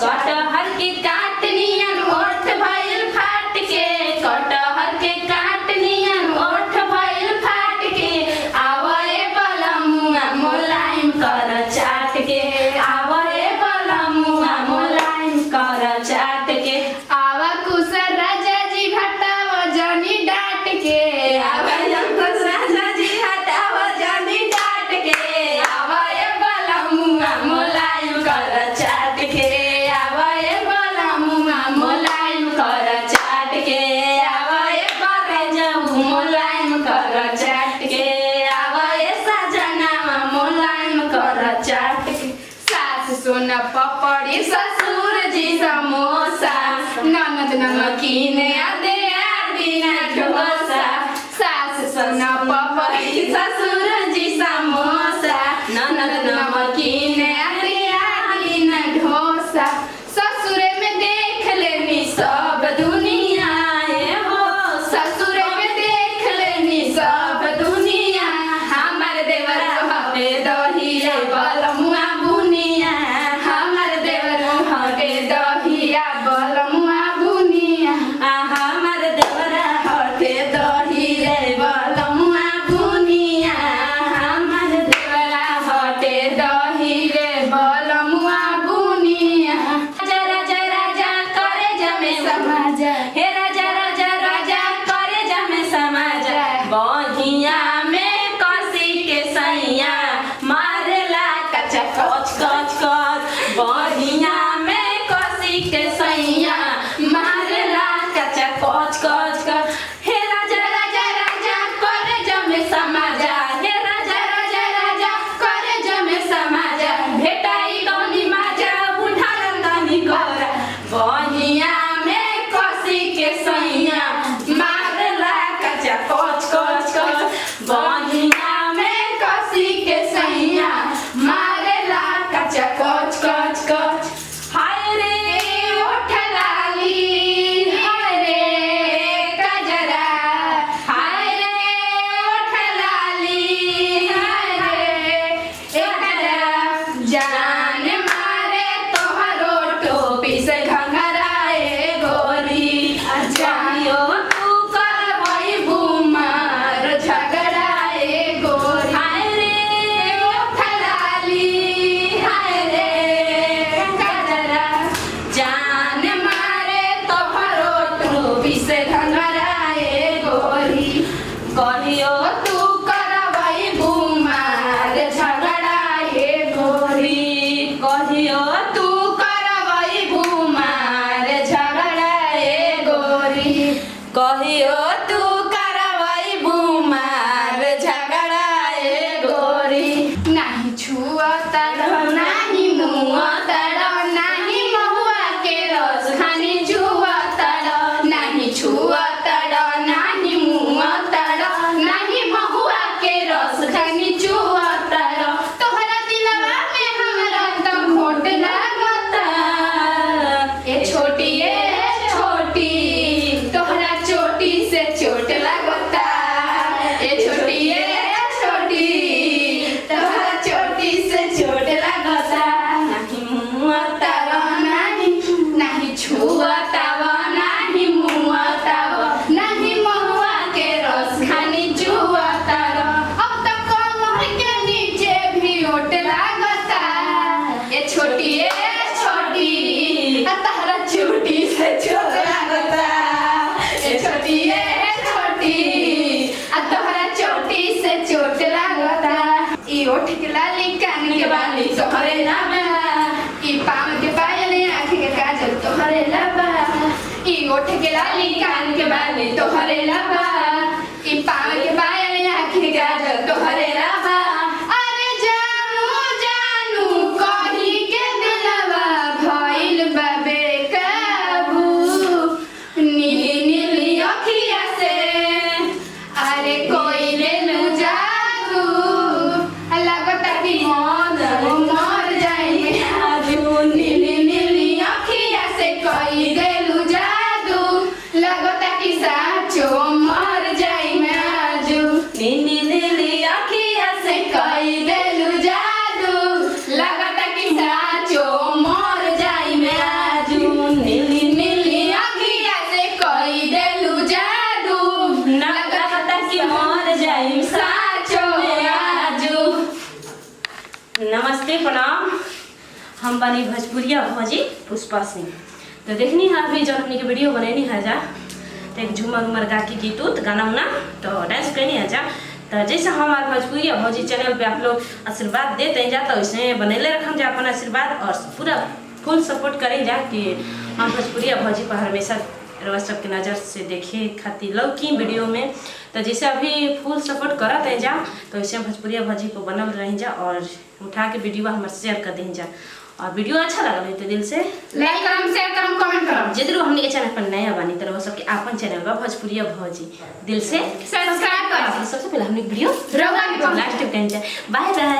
कटहर के काटनियन ओठ भइल फाट के, कटहर के काटनियन ओठ भइल फाट के, आवए बलमुआ मोलायम कर चाट के, आवए बलमुआ मोलायम कर चाट के, आवा कुसर राजा जी हटाव जनी डांट के, आवए कुसर राजा जी हटाव जनी डांट के, आवए बलमुआ मोलायम कर चाट के, आवए बलमुआ मोलायम कर चाट के, आवए बलजऊ मोलायम कर चाट के, आवए सजनावा मोलायम कर चाट के। सास सोना पपड़ी ससुर जी समोसा, ननद नमकीन आदे बिना डोसा, सास सोना पपड़ी ससुर जी समोसा, ननद नमकीन आदे बिना डोसा, ससुरे में देख लेनी सब दुनिया हो, ससुरे में देख लेनी सब दुनिया, हमार देवर हवे दहिया बलमुआ बुनिया, हमार देवर हवे दहिया बलमुआ बुनिया, हमर देवरा हटे दही रे बलमुआ बुनिया, हमर देवरा हटे दही रे बलमुआ बुनिया, जरा जरा जा करे जमे समाज हे राजा राजा राजा करे जमे समाज, बहिया में कसी के सैया मारेला कचा कच कच कच, बहिया में कसी के सैया मारेला कचा कच कच कच, हे राजा राजा राजा करे जमे समाज, हे राजा राजा राजा करे जमे समाज, भेटाई गनी माजा बुढ़ारन गनी गोरा, बहिया में कसी के सैया मारेला कचा कच कच कच, बहिया में कसी के सैया मारेला कचा कच कच कच। हाय रे ओठ लाली, हाय रे कजरा, हाय रे ओठ लाली, हाय रे एकरा, जान मारे तोहरो टोपी से घंघराए गोरी, जानियो तू करवई बुमार झगड़ाए गोरी, हाय रे ओठ लाली, हाय रे कजरा, जान मारे तोहरो टोपी से घंघराए गोरी, कहियो तू करवई बुमार झगड़ाए गोरी, कहियो तू करवई बुमार झगड़ाए गोरी, कहियो तू करवई बुमार झगड़ाए गोरी, नाही छुआ तड़ो नाही मुआ तड़ो, नाही महुआ के रस खानी छुआ तड़ो, नाही छुआ तड़ो नाही मुआ तड़ो, नाही महुआ के रस खानी छुआ तड़ो, तोहरा दिलवा में हमरा तो खोट लागता, ए छोटी तोहरा चोटी से चोट लागता, ए छोटी तोहरा चोटी से चोट लागता, नाही मुआ तावा नाही छुआ तावा नाही मुआ तावा, नाही महुआ के रस खानी चुआ तावा, अब तक कमर के नीचे भी ओट लागता, ए छोटी तोहरा चोटी से चोट लागता, ए छोटी तोहरा चोटी से चोट लागता, ई ओठ के लाली कान के बाली तोहरे लाबा, ई पाँव के पायल आँख के काजल तोहरे लाबा, ई ओठ के लाली कान के बाली तोहरे लाबा, ई पाँव के पायल आँख के काजल तोहरे लाबा, अरे जानू कही के दिलवा भइल बा बेकाबू, नीली नीली अखिया से अरे कोई ले लू जादू, लगता कि मर जाएंगे आजू, नीली नीली अखिया से कोई दे लू जादू, लगता कि साचो मर प्रणाम। हम बनी भोजपुरिया भौजी पुष्पा सिंह। तो देखनी है अभी जो हमने के वीडियो बनैनी है जा, तो एक झूमर उमर गा के गीत उत गाना उना तो डांस करनी है जा। तो जैसे हमारे भोजपुरिया भौजी चैनल पे आप लोग आशीर्वाद देते हैं जा, तो वैसे बनैले रखम जा अपन आशीर्वाद और पूरा फुल सपोर्ट करें जा कि हम भोजपुरिया भौजी पर हमेशा रवा सबके नज़र से देखे खातिर लव की वीडियो में। तो जैसे अभी फुल सपोर्ट करत है जा, तो वैसे भोजपुरिया भौजी को बनल रही जा और उठा के वीडियो हमारे शेयर कर दें जा। और वीडियो अच्छा लगा है तो दिल से लाइक करम, शेयर करम, कमेंट करम। जरूर हमने के चैनल पर नया बनी तो सबके अपन चैनल बा भोजपुरिया भौजी दिल से सब्सक्राइब कर। सबसे पहले हमने वीडियो रवा के लास्ट टाइम बाय बाय।